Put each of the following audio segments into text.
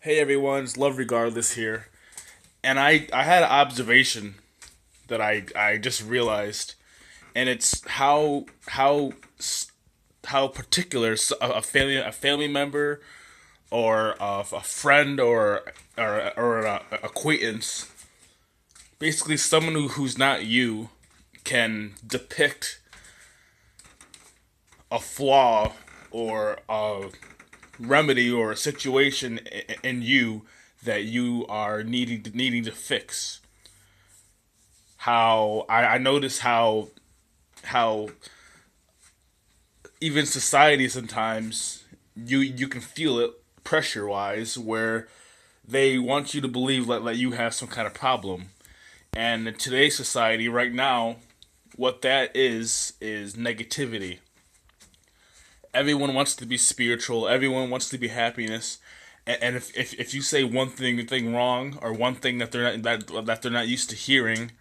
Hey everyone, it's Love Regardless here. And I had an observation that I just realized, and it's how particular a family member or a friend or an acquaintance, basically someone who's not you, can depict a flaw or a remedy or a situation in you that you are needing to fix. How I notice how even society sometimes you can feel it pressure wise where they want you to believe that you have some kind of problem. And in today's society right now, what that is negativity. Everyone wants to be spiritual. Everyone wants to be happiness. And if you say one thing wrong or one thing that they're not used to hearing,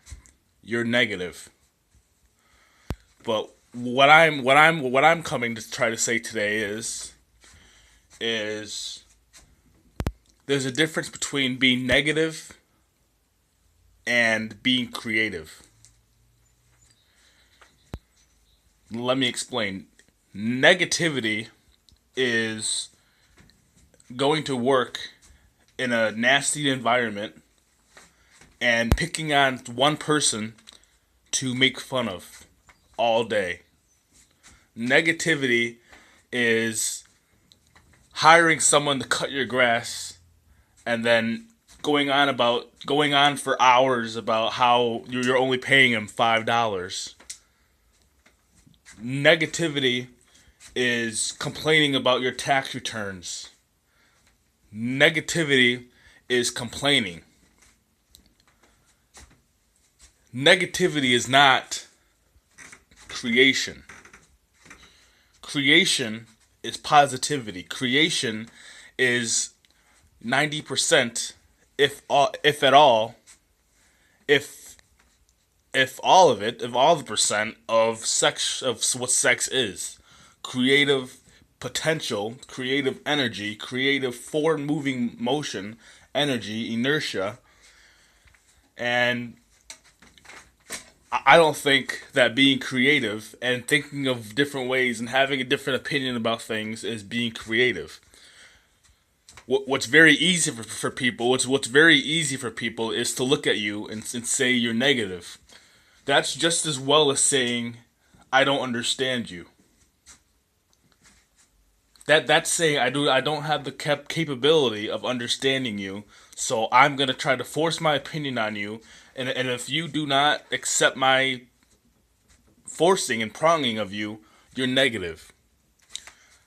you're negative. But what I'm coming to try to say today is there's a difference between being negative and being creative. Let me explain. Negativity is going to work in a nasty environment and picking on one person to make fun of all day. Negativity is hiring someone to cut your grass and then going on for hours about how you're only paying him $5. Negativity is complaining about your tax returns. Negativity is complaining. Negativity is not creation. Creation is positivity. Creation is 90%, if at all, if if all of it, if all the percent of what sex is, creative potential, creative energy, creative forward moving motion, energy, inertia, and I don't think that being creative and thinking of different ways and having a different opinion about things is being creative. What's very easy for people, what's very easy for people is to look at you and say you're negative. That's just as well as saying I don't understand you. That's saying I don't have the capability of understanding you, so I'm gonna try to force my opinion on you, and if you do not accept my forcing and pronging of you, you're negative.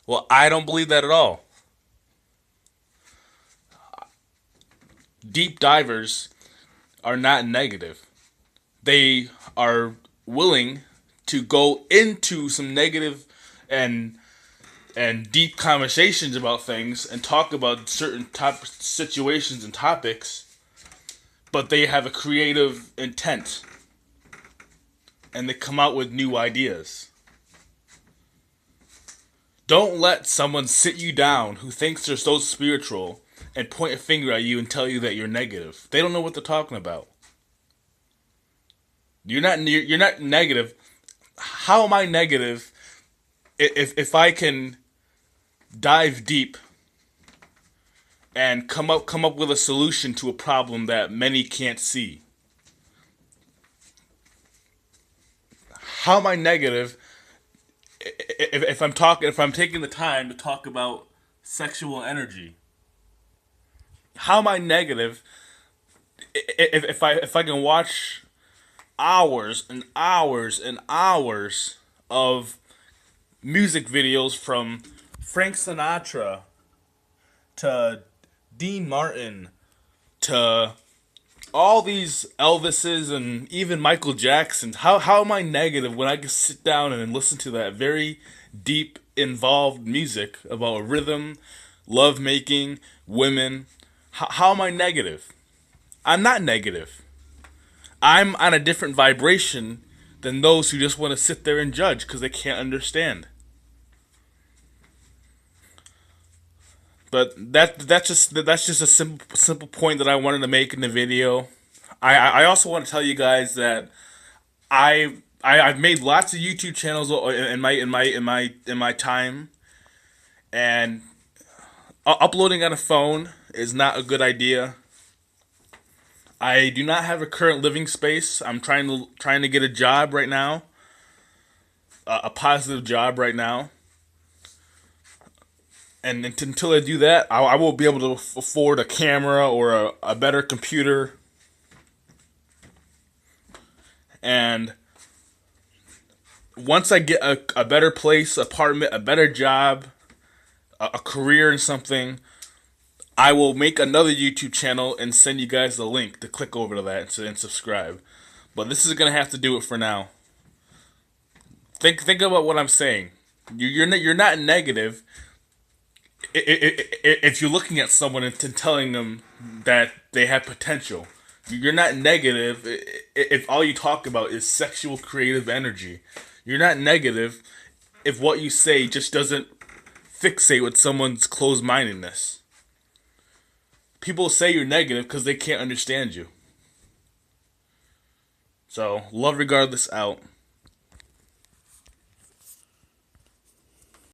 Well, I don't believe that at all. Deep divers are not negative. They are willing to go into some negative and deep conversations about things and talk about certain top situations and topics, but they have a creative intent and they come out with new ideas. Don't let someone sit you down who thinks they're so spiritual and point a finger at you and tell you that you're negative. They don't know what they're talking about. You're not negative. How am I negative if I can dive deep and come up with a solution to a problem that many can't see? How am I negative if I'm taking the time to talk about sexual energy? How am I negative if I can watch hours and hours and hours of music videos from Frank Sinatra to Dean Martin to all these Elvises and even Michael Jacksons? How am I negative when I can sit down and listen to that very deep, involved music about rhythm, love making, women? How am I negative? I'm not negative. I'm on a different vibration than those who just want to sit there and judge because they can't understand. But that's just a simple point that I wanted to make in the video. I also want to tell you guys that I've made lots of YouTube channels in my time, and uploading on a phone is not a good idea. I do not have a current living space. I'm trying to get a job right now, a positive job right now, and until I do that, I won't be able to afford a camera or a better computer. And once I get a better place, apartment, a better job, a career in something, I will make another YouTube channel and send you guys the link to click over to that and subscribe. But this is gonna have to do it for now. Think about what I'm saying. You're not negative if you're looking at someone and telling them that they have potential. You're not negative if all you talk about is sexual creative energy. You're not negative if what you say just doesn't fixate with someone's closed mindedness. People say you're negative because they can't understand you. So, love regardless out.